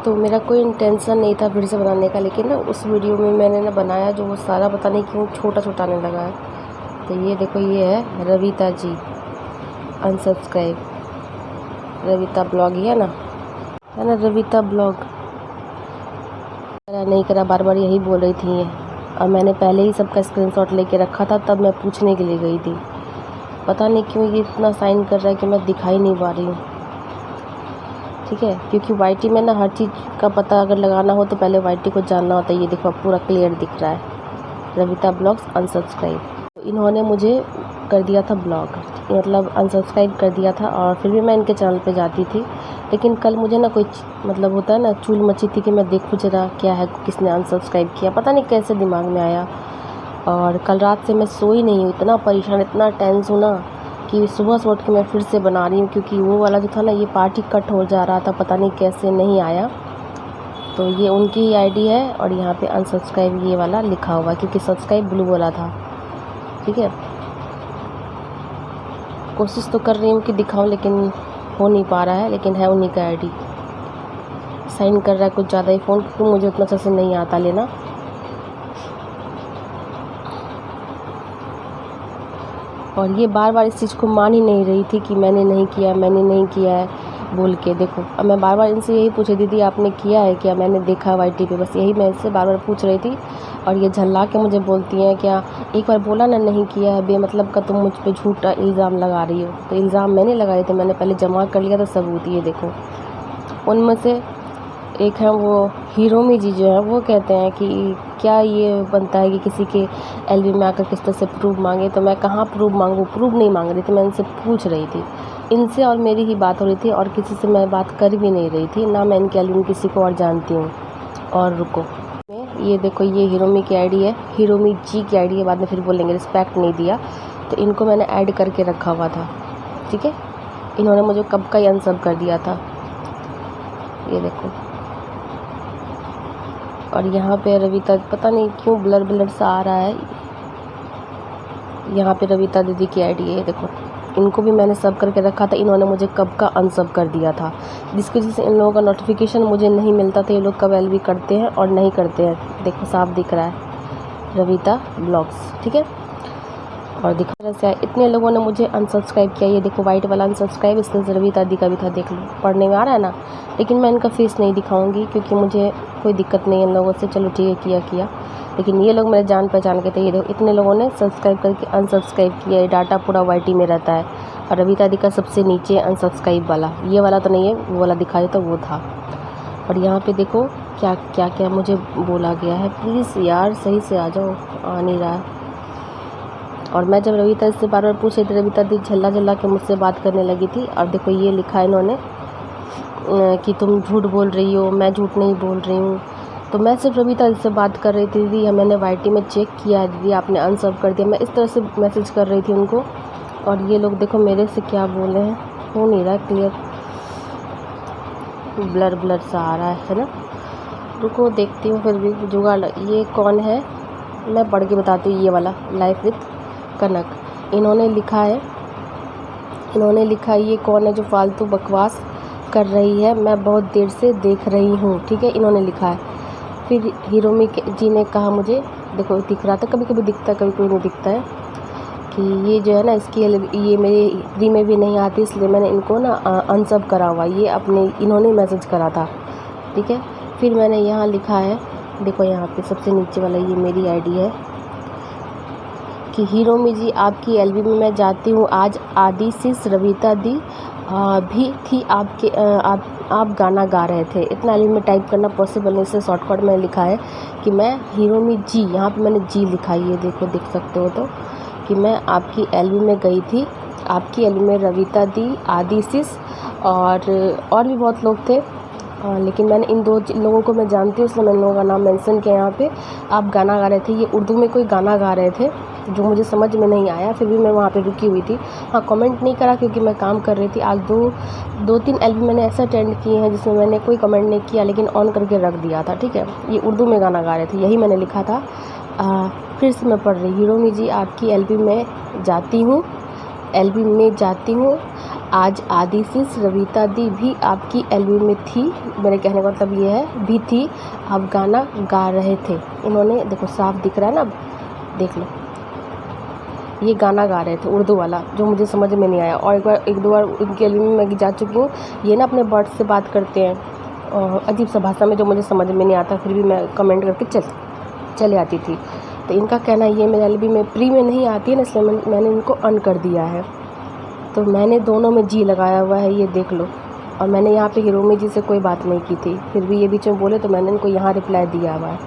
तो मेरा कोई इंटेंशन नहीं था फिर से बनाने का, लेकिन ना उस वीडियो में मैंने ना बनाया जो वो सारा पता नहीं क्यों छोटा छोटा आने लगा है। तो ये देखो, ये है रविता जी अनसब्सक्राइब, रविता ब्लॉग ही है ना रविता ब्लॉग। करा नहीं करा, बार बार यही बोल रही थी ये, और मैंने पहले ही सबका स्क्रीनशॉट लेके रखा था, तब मैं पूछने के लिए गई थी। पता नहीं क्यों ये इतना साइन कर रहा है कि मैं दिखाई नहीं पा रही हूँ। ठीक है, क्योंकि वाईटी में ना हर चीज़ का पता अगर लगाना हो तो पहले वाईटी को जानना होता है। ये देखो पूरा क्लियर दिख रहा है, रविता ब्लॉग्स अनसब्सक्राइब। तो इन्होंने मुझे कर दिया था ब्लॉग, मतलब अनसब्सक्राइब कर दिया था, और फिर भी मैं इनके चैनल पे जाती थी। लेकिन कल मुझे ना कोई मतलब होता है ना, चूल मची थी कि मैं देखूँ जरा क्या है, किसने अनसब्सक्राइब किया, पता नहीं कैसे दिमाग में आया। और कल रात से मैं सोई नहीं हूँ, इतना परेशान, इतना टेंस हूँ ना कि सुबह से उठ के मैं फिर से बना रही हूँ, क्योंकि वो वाला जो था ना ये पार्ट ही कट हो जा रहा था, पता नहीं कैसे नहीं आया। तो ये उनकी ही आईडी है, और यहाँ पे अनसब्सक्राइब ये वाला लिखा हुआ है, क्योंकि सब्सक्राइब ब्लू वाला था। ठीक है, कोशिश तो कर रही हूँ कि दिखाऊँ, लेकिन हो नहीं पा रहा है। लेकिन है उन्हीं का आईडी, साइन कर रहा है कुछ ज़्यादा ही फ़ोन, क्योंकि मुझे उतना अच्छे से नहीं आता लेना। और ये बार बार इस चीज़ को मान ही नहीं रही थी कि मैंने नहीं किया, मैंने नहीं किया है बोल के। देखो, अब मैं बार बार इनसे यही पूछ रही थी आपने किया है क्या, मैंने देखा है वाईटी पे, बस यही मैं इनसे बार बार पूछ रही थी। और ये झल्ला के मुझे बोलती हैं क्या, एक बार बोला ना नहीं किया है, बेमतलब का तुम मुझ पर झूठा इल्ज़ाम लगा रही हो। तो इल्ज़ाम मैंने लगाए थे, मैंने पहले जमा कर लिया था सबूत। ये देखो, उनमें से एक है वो हीरोमी जी जो है, वो कहते हैं कि क्या ये बनता है कि किसी के एलबी में आकर किस तरह से प्रूफ मांगे। तो मैं कहाँ प्रूफ मांगूँ, प्रूफ नहीं मांग रही थी, मैं इनसे पूछ रही थी। इनसे और मेरी ही बात हो रही थी, और किसी से मैं बात कर भी नहीं रही थी, ना मैं इनके एलबी में किसी को और जानती हूँ। और रुको, ये देखो, ये हीरोमी की आईडी है, हीरोमी जी की आईडी है, बाद में फिर बोलेंगे रिस्पेक्ट नहीं दिया। तो इनको मैंने ऐड करके रखा हुआ था। ठीक है, इन्होंने मुझे कब का ही अनसब कर दिया था, ये देखो। और यहाँ पे रविता, पता नहीं क्यों ब्लर ब्लर सा आ रहा है, यहाँ पे रविता दीदी की आईडी है, देखो। इनको भी मैंने सब करके रखा था, इन्होंने मुझे कब का अनसब कर दिया था, जिसकी वजह से इन लोगों का नोटिफिकेशन मुझे नहीं मिलता था। ये लोग कब एलबी करते हैं और नहीं करते हैं, देखो साफ दिख रहा है, रविता ब्लॉग्स। ठीक है, और दिखा रहा से इतने लोगों ने मुझे अनसब्सक्राइब किया। ये देखो वाइट वाला अनसब्सक्राइब, इसमें रविता दी का भी था, देख लो, पढ़ने में आ रहा है ना। लेकिन मैं इनका फेस नहीं दिखाऊंगी, क्योंकि मुझे कोई दिक्कत नहीं है इन लोगों से। चलो ठीक है, किया। लेकिन ये लोग मेरे जान पहचान के थे। ये देखो, इतने लोगों ने सब्सक्राइब करके अनसब्सक्राइब किया। ये डाटा पूरा वाईटी में रहता है, और रविता दी का सबसे नीचे अनसब्सक्राइब वाला, ये वाला तो नहीं है, वो वाला दिखाई तो वो था। और यहाँ पे देखो क्या क्या क्या मुझे बोला गया है, प्लीज़ यार सही से आ जाओ, आ नहीं रहा है। और मैं जब रविता से बार बार पूछ रही थी, रविता दी झल्ला झल्ला के मुझसे बात करने लगी थी। और देखो ये लिखा है इन्होंने कि तुम झूठ बोल रही हो, मैं झूठ नहीं बोल रही हूँ। तो मैं सिर्फ रविता से बात कर रही थी, दीदी मैंने वाईटी में चेक किया है, दीदी आपने अनसब कर दिया, मैं इस तरह से मैसेज कर रही थी उनको। और ये लोग देखो मेरे से क्या बोले हैं, हो नहीं रहा क्लियर, ब्लर ब्लर सा आ रहा है ना। रुको देखती हूँ, फिर भी जुगाड़। ये कौन है मैं पढ़ के बताती हूँ, ये वाला लाइफ विथ कनक। इन्होंने लिखा है, ये कौन है जो फालतू बकवास कर रही है, मैं बहुत देर से देख रही हूँ। ठीक है, इन्होंने लिखा है। फिर हीरोमी जी ने कहा मुझे, देखो दिख रहा था, कभी कभी दिखता है कभी कभी नहीं दिखता है, कि ये जो है ना इसकी ये मेरे फ्री में भी नहीं आती, इसलिए मैंने इनको ना अनसब करा हुआ। ये अपने इन्होंने मैसेज करा था। ठीक है, फिर मैंने यहाँ लिखा है, देखो यहाँ पे सबसे नीचे वाला, ये मेरी आईडी है, कि हीरोमी जी आपकी एलबी में मैं जाती हूँ, आज आदि सिस रविता दी भी थी आपके, आप गाना गा रहे थे। इतना एलबी में टाइप करना पॉसिबल नहीं, इससे शॉर्टकट में लिखा है कि मैं हीरोमी जी, यहाँ पे मैंने जी लिखा है, ये देखो देख सकते हो, तो कि मैं आपकी एलबी में गई थी, आपकी एलबी में रविता दी, आदि सिस और भी बहुत लोग थे। लेकिन मैंने इन दो लोगों को मैं जानती हूँ, इसलिए मैंने लोगों का नाम मेंशन किया यहाँ पे। आप गाना गा रहे थे, ये उर्दू में कोई गाना गा रहे थे जो मुझे समझ में नहीं आया, फिर भी मैं वहाँ पे रुकी हुई थी। हाँ, कमेंट नहीं करा क्योंकि मैं काम कर रही थी। आज दो तीन एल्बम मैंने ऐसा अटेंड किए हैं जिसमें मैंने कोई कमेंट नहीं किया, लेकिन ऑन करके रख दिया था। ठीक है, ये उर्दू में गाना गा रहे थे, यही मैंने लिखा था। फिर से मैं पढ़ रही, हीरोमी जी आपकी एलबी में जाती हूँ, आज आदि सिस रविता दी भी आपकी एल्बम में थी। मेरे कहने का मतलब ये है भी थी, आप गाना गा रहे थे। इन्होंने देखो साफ दिख रहा है ना, अब देख लो, ये गाना गा रहे थे उर्दू वाला, जो मुझे समझ में नहीं आया। और एक दो बार इनकी एल्बम में मैं जा चुकी हूँ। ये ना अपने बर्ड से बात करते हैं अजीब सा भाषा में, जो मुझे समझ में नहीं आता, फिर भी मैं कमेंट करके चले आती थी। तो इनका कहना ये मेरे एल्बम में प्री में नहीं आती है ना, इसलिए मैंने इनको अन कर दिया है। तो मैंने दोनों में जी लगाया हुआ है, ये देख लो। और मैंने यहाँ पे हिरोमी जी से कोई बात नहीं की थी, फिर भी ये बीच में बोले तो मैंने इनको यहाँ रिप्लाई दिया हुआ है,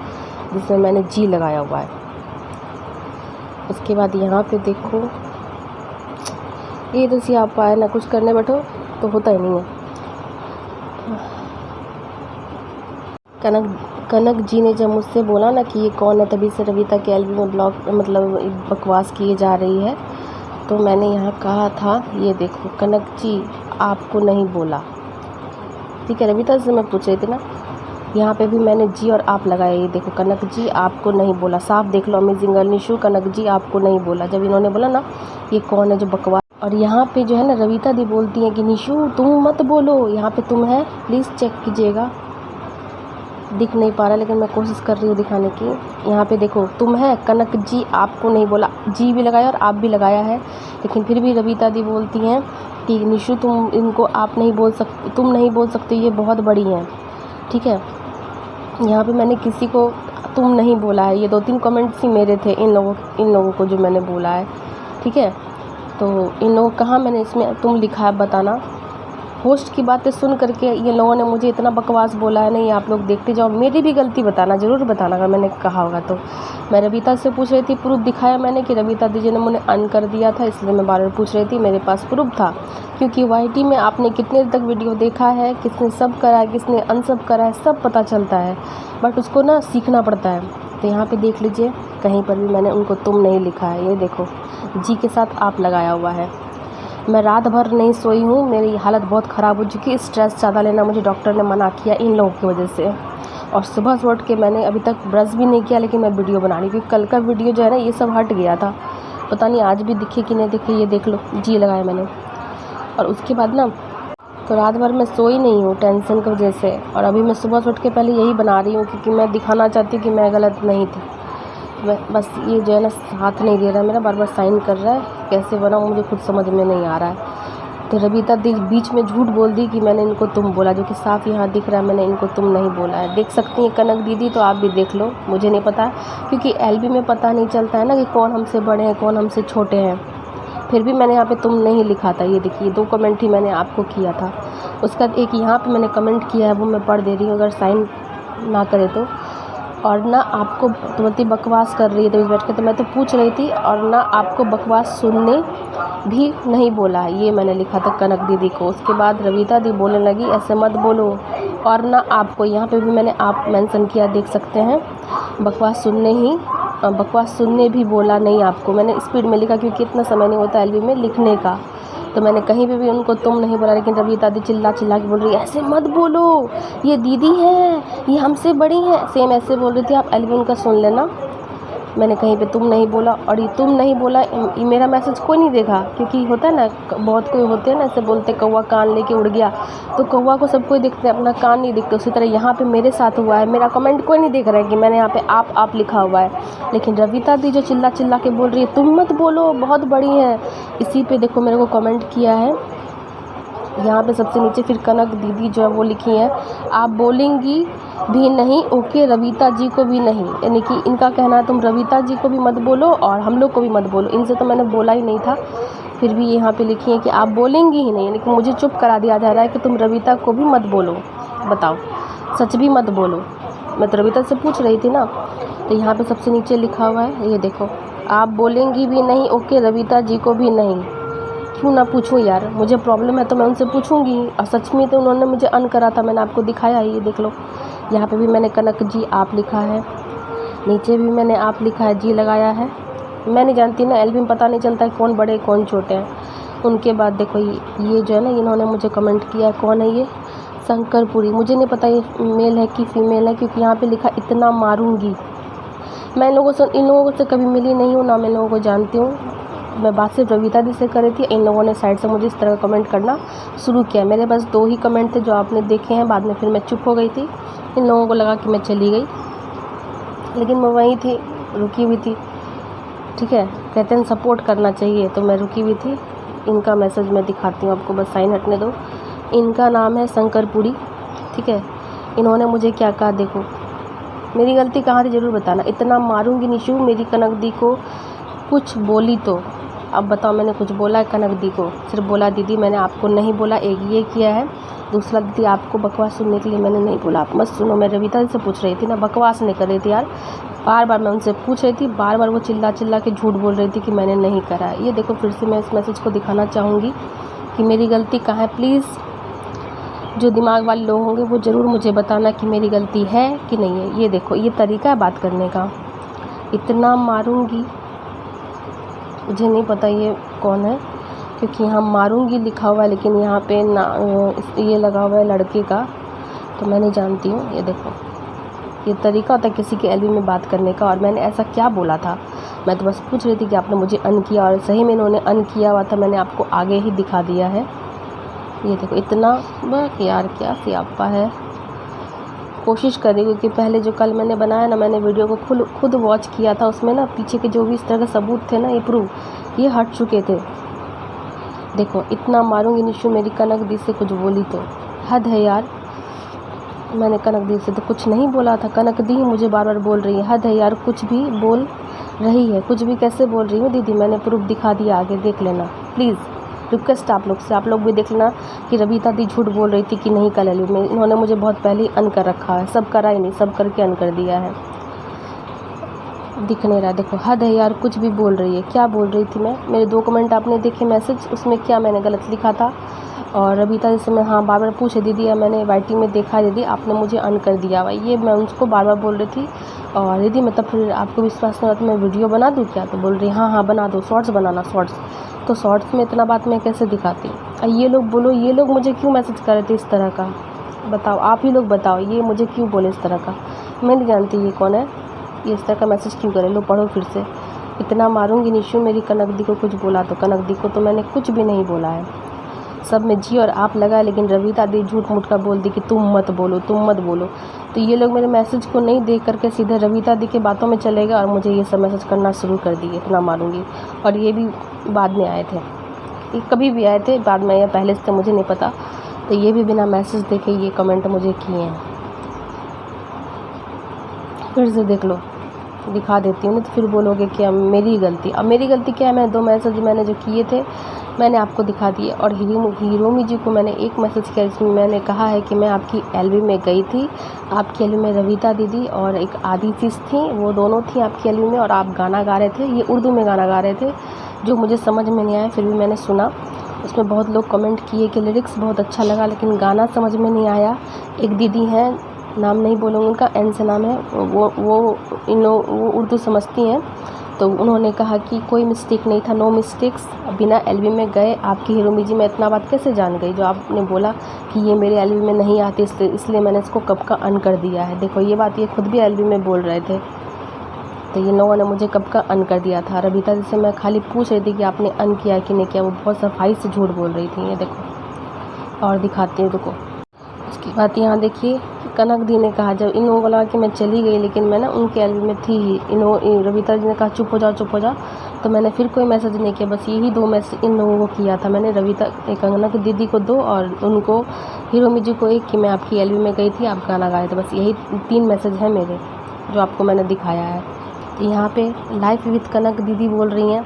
जिसमें मैंने जी लगाया हुआ है। उसके बाद यहाँ पे देखो, ये तो सी आप आए ना कुछ करने बैठो तो होता ही नहीं है। कनक जी ने जब मुझसे बोला ना कि ये कौन है, तभी से रविता के एल्बम में ब्लॉग मतलब बकवास किए जा रही है, तो मैंने यहाँ कहा था, ये देखो कनक जी आपको नहीं बोला, ठीक है। रविता से मैं पूछ रही थी ना, यहाँ पे भी मैंने जी और आप लगाया। ये देखो कनक जी आपको नहीं बोला, साफ देख लो, अमेजिंग गर्ल निशु कनक जी आपको नहीं बोला। जब इन्होंने बोला ना ये कौन है जो बकवास, और यहाँ पे जो है ना रविता दी बोलती है कि निशु तुम मत बोलो, यहाँ पे तुम है, प्लीज़ चेक कीजिएगा। दिख नहीं पा रहा लेकिन मैं कोशिश कर रही हूँ दिखाने की। यहाँ पे देखो तुम है, कनक जी आपको नहीं बोला, जी भी लगाया और आप भी लगाया है, लेकिन फिर भी रविता दी बोलती हैं कि निशु तुम इनको आप नहीं बोल सकते, तुम नहीं बोल सकते, ये बहुत बड़ी हैं, ठीक है। यहाँ पे मैंने किसी को तुम नहीं बोला है, ये 2-3 कमेंट्स ही मेरे थे इन लोगों को जो मैंने बोला है, ठीक है। तो इन लोगों कहाँ मैंने इसमें तुम लिखा है बताना। होस्ट की बातें सुन करके ये लोगों ने मुझे इतना बकवास बोला है, नहीं आप लोग देखते जाओ, मेरी भी गलती बताना, ज़रूर बताना अगर मैंने कहा होगा तो। मैं रविता से पूछ रही थी, प्रूफ दिखाया मैंने कि रविता दीजिए ने मुझे अन कर दिया था, इसलिए मैं बार बार पूछ रही थी, मेरे पास प्रूफ था। क्योंकि YT में आपने कितने तक वीडियो देखा है, किसने सब करा है, किसने अनसब करा है, सब पता चलता है, बट उसको ना सीखना पड़ता है। तो यहाँ पे देख लीजिए, कहीं पर भी मैंने उनको तुम नहीं लिखा है, ये देखो जी के साथ आप लगाया हुआ है। मैं रात भर नहीं सोई हूँ, मेरी हालत बहुत ख़राब हो चुकी है, स्ट्रेस ज़्यादा लेना मुझे डॉक्टर ने मना किया इन लोगों की वजह से। और सुबह से उठ के मैंने अभी तक ब्रश भी नहीं किया, लेकिन मैं वीडियो बना रही, क्योंकि कल का वीडियो जो है ना ये सब हट गया था, पता नहीं आज भी दिखे कि नहीं दिखे। ये देख लो जी लगाया मैंने। और उसके बाद ना तो रात भर मैं सोई नहीं हूँ टेंशन की वजह से, और अभी मैं सुबह से उठ के पहले यही बना रही हूँ, क्योंकि मैं दिखाना चाहती हूँ कि मैं गलत नहीं थी। बस ये जो है ना साथ नहीं दे रहा है मेरा, बार बार साइन कर रहा है, कैसे बनाऊँ मुझे खुद समझ में नहीं आ रहा है। तो रविता दी बीच में झूठ बोल दी कि मैंने इनको तुम बोला, जो कि साफ यहाँ दिख रहा है मैंने इनको तुम नहीं बोला है। देख सकती हैं कनक दीदी, तो आप भी देख लो, मुझे नहीं पता, क्योंकि एल्बम में पता नहीं चलता है ना कि कौन हमसे बड़े हैं कौन हमसे छोटे हैं। फिर भी मैंने यहाँ पे तुम नहीं लिखा था, ये देखिए 2 कमेंट ही मैंने आपको किया था। उसका एक यहाँ पे मैंने कमेंट किया है, वो मैं पढ़ दे रही हूँ अगर साइन ना करे तो। और ना आपको तुमती बकवास कर रही है तो इस बैठ के, तो मैं तो पूछ रही थी, और ना आपको बकवास सुनने भी नहीं बोला, ये मैंने लिखा था कनक दीदी को। उसके बाद रविता दी बोलने लगी ऐसे मत बोलो, और ना आपको यहाँ पे भी मैंने आप मेंशन किया, देख सकते हैं, बकवास सुनने भी बोला नहीं आपको, मैंने स्पीड में लिखा क्योंकि इतना समय नहीं होता एल्बम में लिखने का। तो मैंने कहीं पे भी उनको तुम नहीं बोला, लेकिन रविता दी चिल्ला के बोल रही है ऐसे मत बोलो, ये दीदी हैं, ये हमसे बड़ी हैं, सेम ऐसे बोल रही थी। आप एल्बम का सुन लेना, मैंने कहीं पे तुम नहीं बोला। और ये तुम नहीं बोला, ये मेरा मैसेज कोई नहीं देखा, क्योंकि होता है ना बहुत कोई होते हैं ना ऐसे बोलते कौवा कान लेके उड़ गया, तो कौवा को सब कोई देखते हैं, अपना कान नहीं दिखते। उसी तरह यहाँ पे मेरे साथ हुआ है, मेरा कमेंट कोई नहीं देख रहा है कि मैंने यहाँ पे आप लिखा हुआ है, लेकिन रविता दी जो चिल्ला के बोल रही है तुम मत बोलो, बहुत बड़ी हैं, इसी पे देखो मेरे को कमेंट किया है यहाँ पे सबसे नीचे। फिर कनक दीदी जो है वो लिखी हैं आप बोलेंगी भी नहीं, ओके रविता जी को भी नहीं, यानी कि इनका कहना है तुम रविता जी को भी मत बोलो और हम लोग को भी मत बोलो, इनसे तो मैंने बोला ही नहीं था। फिर भी यहाँ पे लिखी है कि आप बोलेंगी ही नहीं, यानी कि मुझे चुप करा दिया जा रहा है कि तुम रविता को भी मत बोलो, बताओ सच भी मत बोलो। मैं तो रविता से पूछ रही थी ना, तो यहाँ पे सबसे नीचे लिखा हुआ है, ये देखो आप बोलेंगी भी नहीं, ओके रविता जी को भी नहीं। क्यों ना पूछूं यार, मुझे प्रॉब्लम है तो मैं उनसे पूछूंगी, और सच में तो उन्होंने मुझे अन करा था, मैंने आपको दिखाया है, ये देख लो। यहाँ पे भी मैंने कनक जी आप लिखा है, नीचे भी मैंने आप लिखा है, जी लगाया है। मैं नहीं जानती ना, एल्बम पता नहीं चलता है कौन बड़े कौन छोटे हैं। उनके बाद देखो ये जो है ना, इन्होंने मुझे कमेंट किया है, कौन है ये, शंकरपुरी, मुझे नहीं पता ये मेल है कि फीमेल है, क्योंकि यहाँ पे लिखा इतना मारूंगी। मैं इन लोगों से कभी मिली नहीं हूँ, ना मैं इन लोगों को जानती हूँ, मैं बात सिर्फ रविता दी से कर रही थी, इन लोगों ने साइड से मुझे इस तरह का कमेंट करना शुरू किया। मेरे बस 2 ही कमेंट थे जो आपने देखे हैं, बाद में फिर मैं चुप हो गई थी। इन लोगों को लगा कि मैं चली गई, लेकिन मैं वहीं थी, रुकी हुई थी। ठीक है, कहते हैं सपोर्ट करना चाहिए, तो मैं रुकी हुई थी। इनका मैसेज मैं दिखाती हूँ आपको, बस साइन हटने दो। इनका नाम है शंकरपुरी। ठीक है, इन्होंने मुझे क्या कहा देखो, मेरी गलती कहाँ थी ज़रूर बताना। इतना मारूंगी निशु मेरी कनक दी को, कुछ बोली तो। अब बताओ मैंने कुछ बोला है कनक दी को? सिर्फ बोला दीदी मैंने आपको नहीं बोला, एक ये किया है। दूसरा दीदी आपको बकवास सुनने के लिए मैंने नहीं बोला, आप मत सुनो। मैं रविता से पूछ रही थी ना, बकवास नहीं कर रही थी यार। बार बार मैं उनसे पूछ रही थी, बार बार वो चिल्ला चिल्ला के झूठ बोल रही थी कि मैंने नहीं करा। ये देखो फिर से मैं इस मैसेज को दिखाना चाहूँगी कि मेरी गलती कहाँ है। प्लीज़ जो दिमाग वाले लोग होंगे वो ज़रूर मुझे बताना कि मेरी गलती है कि नहीं है। ये देखो, ये तरीका है बात करने का। इतना मारूंगी, मुझे नहीं पता ये कौन है, क्योंकि यहाँ मारूंगी लिखा हुआ है, लेकिन यहाँ पे ना ये लगा हुआ है लड़के का, तो मैं नहीं जानती हूँ। ये देखो, ये तरीका होता है किसी के एलबी में बात करने का। और मैंने ऐसा क्या बोला था? मैं तो बस पूछ रही थी कि आपने मुझे अन किया, और सही में इन्होंने अन किया हुआ था। मैंने आपको आगे ही दिखा दिया है। ये देखो, इतना बस यार क्या सियापा है। कोशिश करी, क्योंकि पहले जो कल मैंने बनाया ना, मैंने वीडियो को खुद वॉच किया था, उसमें ना पीछे के जो भी इस तरह के सबूत थे ना, ये प्रूफ ये हट चुके थे। देखो, इतना मारूंगी निशु मेरी कनक दी से कुछ बोली तो। हद है यार, मैंने कनक दी से तो कुछ नहीं बोला था, कनक दी मुझे बार बार बोल रही है। हद है यार, कुछ भी बोल रही है। कुछ भी कैसे बोल रही हूँ दीदी? मैंने प्रूफ दिखा दिया, आगे देख लेना प्लीज़। रिक्वेस्ट आप लोग से, आप लोग भी देख लेना कि रविता दी झूठ बोल रही थी कि नहीं कल एलबी में। इन्होंने मुझे बहुत पहले ही अन कर रखा है, सब करा ही नहीं, सब करके अन कर दिया है। दिख नहीं रहा, देखो हद है यार, कुछ भी बोल रही है। क्या बोल रही थी मैं? मेरे 2 कमेंट आपने देखे मैसेज, उसमें क्या मैंने गलत लिखा था? और रविता जैसे मैं हाँ बार बार पूछे दीदी, या मैंने वाइटी में देखा दीदी आपने मुझे अन कर दिया हुआ, ये मैं उसको बार बार बोल रही थी। और दीदी मतलब फिर आपको विश्वास नहीं होता मैं वीडियो बना दूँ क्या? तो बोल रही हाँ हाँ बना दो, शॉर्ट्स बनाना शॉर्ट्स। तो शॉर्ट्स में इतना बात मैं कैसे दिखाती? ये लोग बोलो, ये लोग मुझे क्यों मैसेज कर रहे थे इस तरह का? बताओ, आप ही लोग बताओ, ये मुझे क्यों बोले इस तरह का? मैं नहीं जानती ये कौन है, ये इस तरह का मैसेज क्यों करे। लो पढ़ो फिर से। इतना मारूंगी निशु मेरी कनक दी को कुछ बोला तो। कनक दी को तो मैंने कुछ भी नहीं बोला है, सब में जी और आप लगा, लेकिन रविता दी झूठ मूठ का बोल दी कि तुम मत बोलो, तुम मत बोलो। तो ये लोग मेरे मैसेज को नहीं देख करके सीधे रविता दी के बातों में चले गए और मुझे ये सब मैसेज करना शुरू कर दिए, इतना मारूंगी। और ये भी बाद में आए थे, ये कभी भी आए थे बाद में या पहले से मुझे नहीं पता। तो ये भी बिना मैसेज देखे ये कमेंट मुझे किए हैं। फिर से देख लो, दिखा देती हूँ, नहीं तो फिर बोलोगे कि अब मेरी गलती। अब मेरी गलती क्या है? मैं 2 मैसेज मैंने जो किए थे मैंने आपको दिखा दिए। और हीरोमी जी को मैंने एक मैसेज किया जिसमें मैंने कहा है कि मैं आपकी एलबी में गई थी, आपकी एलबी में रविता दीदी और एक आदि चीज़ थी, वो दोनों थी आपकी एलबी में, और आप गाना गा रहे थे। ये उर्दू में गाना गा रहे थे जो मुझे समझ में नहीं आया, फिर भी मैंने सुना। उसमें बहुत लोग कमेंट किए कि लिरिक्स बहुत अच्छा लगा, लेकिन गाना समझ में नहीं आया। एक दीदी हैं, नाम नहीं बोलूँगी उनका, एन से नाम है, वो उर्दू समझती हैं। तो उन्होंने कहा कि कोई मिस्टेक नहीं था, नो मिस्टेक्स, बिना एलबी में गए आपकी हीरोमी जी। मैं इतना बात कैसे जान गई? जो आपने बोला कि ये मेरे एलबी में नहीं आती, इसलिए मैंने इसको कब का अन कर दिया है। देखो ये बात ये खुद भी एलबी में बोल रहे थे, तो ये लोगों ने मुझे कब का अन कर दिया था। रविता जी से मैं खाली पूछ रही थी कि आपने अन किया कि नहीं किया, वो बहुत सफाई से झूठ बोल रही थी। ये देखो, और दिखाती हूँ, रुको। उसकी बात यहाँ देखिए, कनक दी ने कहा, जब इन लोगों को लगा कि मैं चली गई, लेकिन मैं ना उनके एलबी में थी ही। रविता जी ने कहा चुप हो जाओ चुप हो जाओ, तो मैंने फिर कोई मैसेज नहीं किया, बस यही 2 मैसेज इन लोगों को किया था मैंने। कंगना की दीदी को 2 और उनको हीरोमी जी को 1 कि मैं आपकी एलबी में गई थी, आप गाना गाए थे। बस यही 3 मैसेज हैं मेरे जो आपको मैंने दिखाया है। तो यहाँ पे लाइफ विद कनक दीदी बोल रही हैं,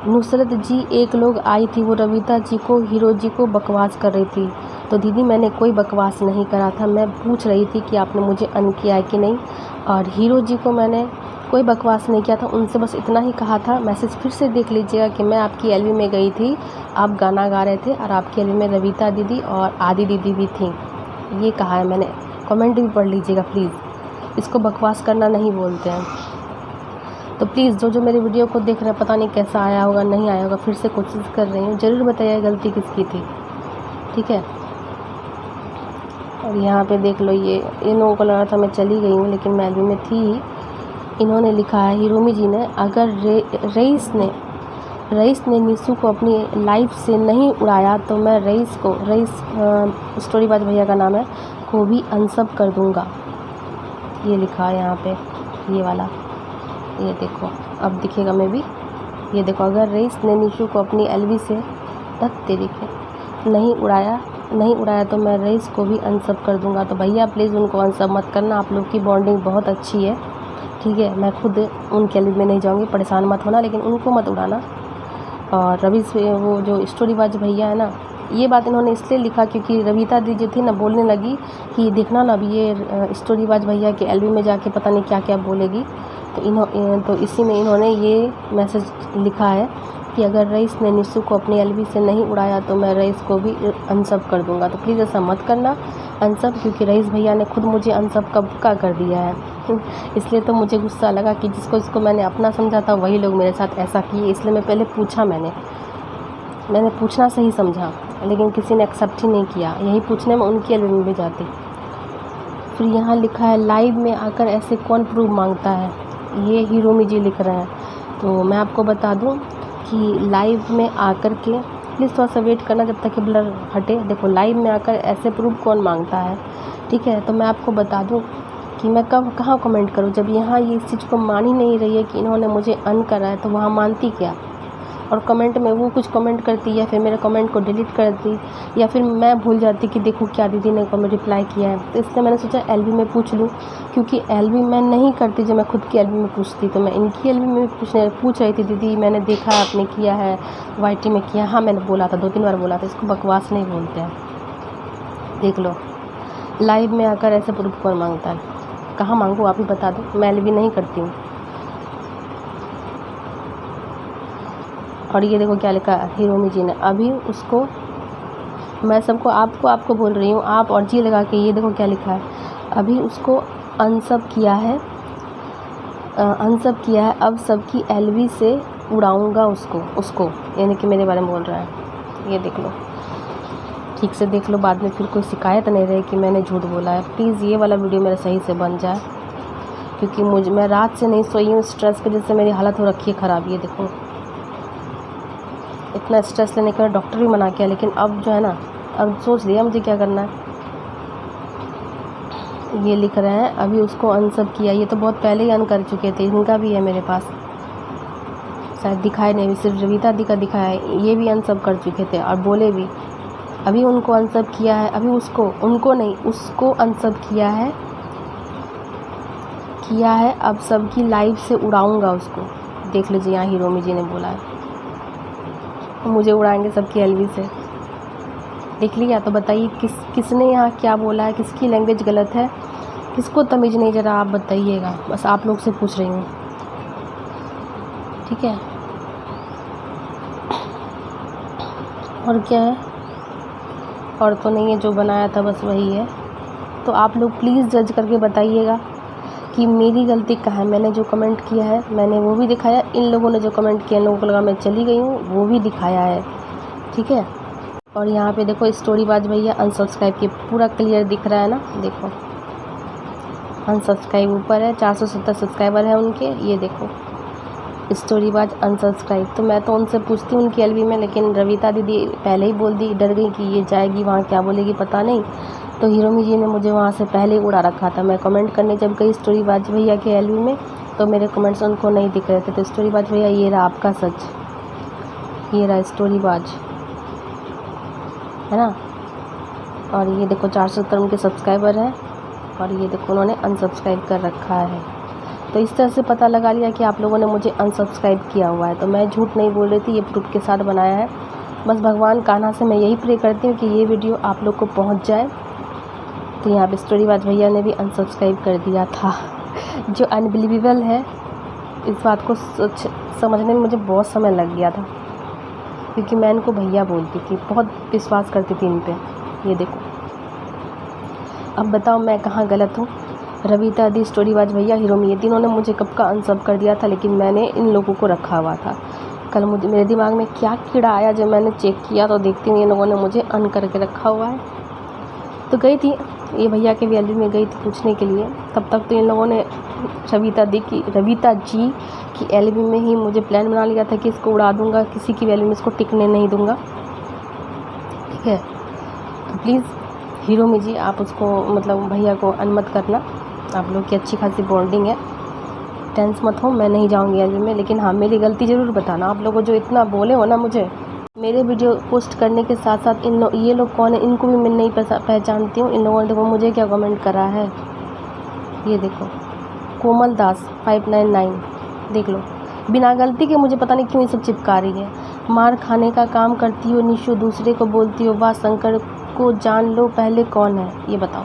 नुसरत जी एक लोग आई थी, वो रविता जी को हीरो जी को बकवास कर रही थी। तो दीदी मैंने कोई बकवास नहीं करा था, मैं पूछ रही थी कि आपने मुझे अन किया है कि नहीं। और हीरो जी को मैंने कोई बकवास नहीं किया था, उनसे बस इतना ही कहा था। मैसेज फिर से देख लीजिएगा कि मैं आपकी एलबी में गई थी, आप गाना गा रहे थे, और आपकी एलबी में रविता दीदी और आदि दीदी भी थी, ये कहा है मैंने। कमेंट भी पढ़ लीजिएगा प्लीज़, इसको बकवास करना नहीं बोलते हैं। तो प्लीज़ जो मेरे वीडियो को देख रहे हैं, पता नहीं कैसा आया होगा नहीं आया होगा, फिर से कोशिश कर रही हूँ, ज़रूर बताइए गलती किसकी थी, ठीक है। और यहाँ पे देख लो, ये इन लोगों को लगा था मैं चली गई हूँ, लेकिन मैं एलबी में थी ही। इन्होंने लिखा है हीरोमी जी ने, अगर रईस ने रईस ने निशु को अपनी लाइफ से नहीं उड़ाया तो मैं रईस स्टोरीबाज भैया का नाम है, को भी अनसब कर दूंगा। ये लिखा है यहाँ पे, ये वाला, ये देखो अब दिखेगा मैं भी। ये देखो, अगर रईस ने निशु को अपनी एलवी से नहीं उड़ाया तो मैं रईस को भी अनसब कर दूंगा। तो भैया प्लीज़ उनको अनसब मत करना, आप लोग की बॉन्डिंग बहुत अच्छी है, ठीक है। मैं खुद उनके एलवी में नहीं जाऊंगी, परेशान मत होना, लेकिन उनको मत उड़ाना। और रवि से वो जो स्टोरीबाज भैया है ना, ये बात इन्होंने इसलिए लिखा क्योंकि रविता दी जो थी ना, बोलने लगी कि देखना ना अभी ये स्टोरीबाज भैया के एलवी में जाके पता नहीं क्या क्या बोलेगी। तो इसी में इन्होंने ये मैसेज लिखा है कि अगर रईस ने निशु को अपनी एलवी से नहीं उड़ाया तो मैं रईस को भी अनसब कर दूंगा। तो प्लीज़ ऐसा मत करना अनसब, क्योंकि रईस भैया ने खुद मुझे अनसब कब का कर दिया है। इसलिए तो मुझे गुस्सा लगा कि जिसको मैंने अपना समझा था वही लोग मेरे साथ ऐसा किए। इसलिए मैं पहले पूछा, मैंने पूछना सही समझा, लेकिन किसी ने एक्सेप्ट ही नहीं किया। यही पूछने में उनकी एलवी में भी जाती। फिर यहाँ लिखा है, लाइव में आकर ऐसे कौन प्रूफ मांगता है। ये हिरोमी जी लिख रहे हैं। तो मैं आपको बता दूं कि लाइव में आकर के, प्लीज़ थोड़ा सा वेट करना जब तक कि ब्लर हटे। देखो, लाइव में आकर ऐसे प्रूफ कौन मांगता है, ठीक है। तो मैं आपको बता दूं कि मैं कहाँ कमेंट करूं, जब यहाँ ये इस चीज़ को मान ही नहीं रही है कि इन्होंने मुझे अन करा है, तो वहाँ मानती क्या। और कमेंट में वो कुछ कमेंट करती या फिर मेरे कमेंट को डिलीट करती, या फिर मैं भूल जाती कि देखो क्या दीदी ने कमेंट रिप्लाई किया है। तो इसलिए मैंने सोचा एलवी में पूछ लूँ, क्योंकि एलवी मैं नहीं करती। जब मैं खुद की एलवी में पूछती तो मैं इनकी एलवी में पूछ रही थी, दीदी मैंने देखा आपने किया है, वाईटी में किया। हाँ, मैंने बोला था, 2-3 बार बोला था। इसको बकवास नहीं बोलते हैं। देख लो, लाइव में आकर ऐसे प्रूफ कौन मांगता है। कहाँ मांगूँ, आप ही बता दो। मैं एलवी नहीं करती हूँ। और ये देखो क्या लिखा है हिरोमी जी ने, अभी उसको, मैं सबको आपको बोल रही हूँ, आप और जी लगा के। ये देखो क्या लिखा है, अभी उसको अनसब किया है, अब सबकी एलवी से उड़ाऊंगा उसको, यानी कि मेरे बारे में बोल रहा है। ये देख लो, ठीक से देख लो, बाद में फिर कोई शिकायत नहीं रहे कि मैंने झूठ बोला है। प्लीज़ ये वाला वीडियो मेरा सही से बन जाए, क्योंकि मैं रात से नहीं सोई हूँ, स्ट्रेस की वजह से मेरी हालत हो रखी है ख़राब। ये देखो, इतना स्ट्रेस लेने का डॉक्टर भी मना किया, लेकिन अब जो है ना, अब सोच लिया मुझे क्या करना है। ये लिख रहे हैं, अभी उसको अनसब किया। ये तो बहुत पहले ही अन कर चुके थे, इनका भी है मेरे पास, शायद दिखाए नहीं, सिर्फ रविता दी का दिखाया है। ये भी अनसब कर चुके थे और बोले भी, अभी उनको अनसब किया है, अभी उसको अनसब किया है, अब सबकी लाइफ से उड़ाऊंगा उसको। देख लीजिए, यहाँ हिरोमी जी ने बोला है मुझे उड़ाएंगे सबकी एलवी से। देख लिया, तो बताइए किसने यहाँ क्या बोला है, किसकी लैंग्वेज गलत है, किसको तमीज़ नहीं, ज़रा आप बताइएगा। बस आप लोग से पूछ रही हूँ, ठीक है। और क्या है, और तो नहीं है, जो बनाया था बस वही है। तो आप लोग प्लीज़ जज करके बताइएगा कि मेरी गलती कहाँ है। मैंने जो कमेंट किया है मैंने वो भी दिखाया, इन लोगों ने जो कमेंट किया, इन लोगों को लगा मैं चली गई हूँ, वो भी दिखाया है, ठीक है। और यहाँ पे देखो, स्टोरीबाज भैया अनसब्सक्राइब किए, पूरा क्लियर दिख रहा है ना। देखो, अनसब्सक्राइब ऊपर है, 470 सब्सक्राइबर है उनके। ये देखो, स्टोरीबाज अनसब्सक्राइब। तो मैं तो उनसे पूछती हूँ उनकी एलवी में, लेकिन रविता दीदी पहले ही बोल दी, डर गई कि ये जाएगी वहाँ, क्या बोलेगी पता नहीं। तो हिरोमी जी ने मुझे वहाँ से पहले ही उड़ा रखा था। मैं कमेंट करने जब गई स्टोरीबाज भैया के एलवी में, तो मेरे कमेंट्स उनको नहीं दिख रहे थे। तो स्टोरीबाज भैया, ये रहा आपका सच, ये रहा स्टोरीबाज, है ना। और ये देखो, 470 उनके सब्सक्राइबर हैं, और ये देखो उन्होंने अनसब्सक्राइब कर रखा है। तो इस तरह से पता लगा लिया कि आप लोगों ने मुझे अनसब्सक्राइब किया हुआ है। तो मैं झूठ नहीं बोल रही थी, ये प्रूफ के साथ बनाया है। बस भगवान कान्हा से मैं यही प्रे करती हूँ कि ये वीडियो आप लोग को पहुँच जाए। तो यहाँ पे स्टोरीबाज भैया ने भी अनसब्सक्राइब कर दिया था, जो अनबिलीवेबल है। इस बात को समझने में मुझे बहुत समय लग गया था, क्योंकि मैं इनको भैया बोलती थी, बहुत विश्वास करती थी इन पे। ये देखो, अब बताओ मैं कहाँ गलत हूँ। रविता दी, स्टोरीबाज भैया, हिरोमी, ये तीनों ने मुझे कब का अनसब कर दिया था, लेकिन मैंने इन लोगों को रखा हुआ था। कल मेरे दिमाग में क्या कीड़ा आया, जब मैंने चेक किया तो देखती हूँ इन लोगों ने मुझे अन करके रखा हुआ है। तो गई थी ये भैया के वैल्यू में गई थी पूछने के लिए, तब तक तो इन लोगों ने रविता जी की एलबी में ही मुझे प्लान बना लिया था कि इसको उड़ा दूंगा, किसी की वैल्यू में इसको टिकने नहीं दूंगा। ठीक है, तो प्लीज़ हिरोमी जी आप उसको मतलब भैया को अनुमत करना, आप लोग की अच्छी खासी बॉन्डिंग है, टेंस मत हो, मैं नहीं जाऊंगी एलबी में। लेकिन हाँ, मेरी गलती ज़रूर बताना। आप लोगों जो इतना बोले हो ना मुझे, मेरे वीडियो पोस्ट करने के साथ साथ ये लोग कौन है इनको भी मैं नहीं पहचानती हूँ। इन लोगों ने देखो मुझे क्या कमेंट करा है, ये देखो कोमल दास 599, देख लो, बिना गलती के मुझे पता नहीं क्यों ये सब चिपका रही है। मार खाने का काम करती हो निशु, दूसरे को बोलती हो वाह, शंकर को जान लो पहले कौन है, ये बताओ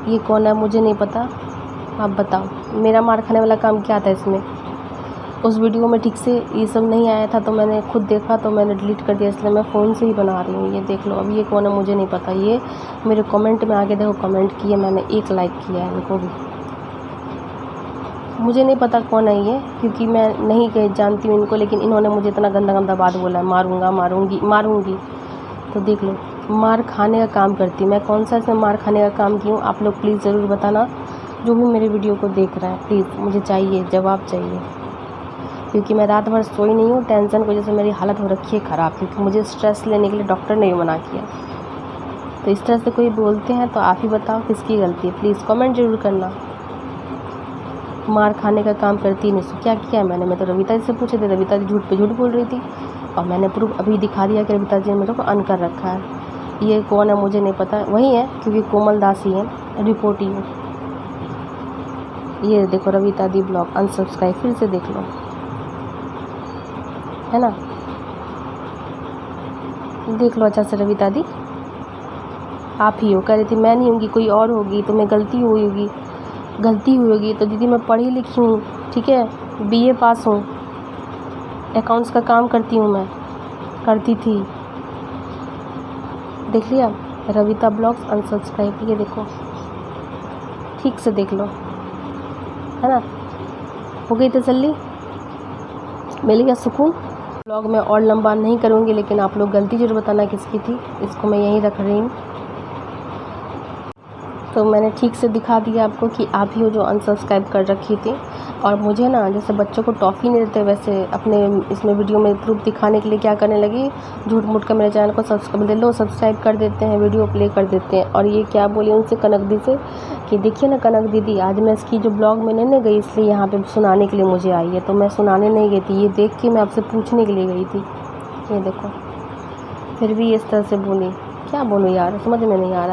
ये कौन है, मुझे नहीं पता, आप बताओ मेरा मार खाने वाला काम क्या था इसमें। उस वीडियो में ठीक से ये सब नहीं आया था तो मैंने खुद देखा तो मैंने डिलीट कर दिया, इसलिए मैं फ़ोन से ही बना रही हूँ। ये देख लो, अब ये कौन है मुझे नहीं पता। ये मेरे कमेंट में आके देखो, कमेंट किए मैंने, 1 लाइक किया है इनको भी। मुझे नहीं पता कौन है ये, क्योंकि मैं नहीं जानती हूँ इनको, लेकिन इन्होंने मुझे इतना गंदा गंदा बात बोला है, मारूंगा मारूंगी। तो देख लो, मार खाने का काम करती, मैं कौन सा इसमें मार खाने का काम की हूँ, आप लोग प्लीज़ ज़रूर बताना। जो भी मेरे वीडियो को देख रहा है प्लीज़, मुझे चाहिए, जवाब चाहिए, क्योंकि मैं रात भर सोई नहीं हूँ। टेंशन की वजह से मेरी हालत हो रखी है ख़राब, क्योंकि मुझे स्ट्रेस लेने के लिए डॉक्टर ने भी मना किया। तो इस तरह से कोई बोलते हैं तो आप ही बताओ किसकी गलती है, प्लीज़ कमेंट जरूर करना। मार खाने का काम करती नहीं, सो क्या किया मैंने? मैं तो रविता जी से पूछे थे, रविता जी झूठ पे झूठ बोल रही थी, और मैंने प्रूफ अभी दिखा दिया कि रविता जी ने मेरे को अन कर रखा है। ये कौन है मुझे नहीं पता, वही है क्योंकि कोमल दास ही है, रिपोर्ट ही है। ये देखो रविता दी ब्लॉग अनसब्सक्राइब, फिर से देख लो, है ना, देख लो अच्छा से। रविता दी आप ही हो, कह रही थी मैं नहीं होंगी कोई और होगी, तो मैं गलती हुई होगी। तो दीदी मैं पढ़ी लिखी हूँ, ठीक है, BA पास हूँ, अकाउंट्स का काम करती हूँ, मैं करती थी। देख लिया, रविता ब्लॉग्स अनसब्सक्राइब, ये देखो ठीक से देख लो, है ना। हो गई तसल्ली, मिल गया सुकून। ब्लॉग में और लंबा नहीं करूँगी, लेकिन आप लोग गलती जरूर बताना किसकी थी, इसको मैं यहीं रख रही हूँ। तो मैंने ठीक से दिखा दिया आपको कि आप ही हो जो अनसब्सक्राइब कर रखी थी। और मुझे ना जैसे बच्चों को टॉफ़ी नहीं देते, वैसे अपने इसमें वीडियो में प्रूफ दिखाने के लिए क्या करने लगी, झूठ मूठ कर मेरे चैनल को सब्सक्राइब कर देते हैं, वीडियो प्ले कर देते हैं। और ये क्या बोली उनसे, कनक दी से, कि देखिए ना कनक दीदी, आज मैं इसकी जो ब्लॉग में नहीं गई, इसलिए यहाँ पर सुनाने के लिए मुझे आई है। तो मैं सुनाने नहीं गई थी, ये देख के मैं आपसे पूछने के लिए गई थी। ये देखो, फिर भी इस तरह से बोली, क्या बोलूँ यार, समझ में नहीं आ रहा।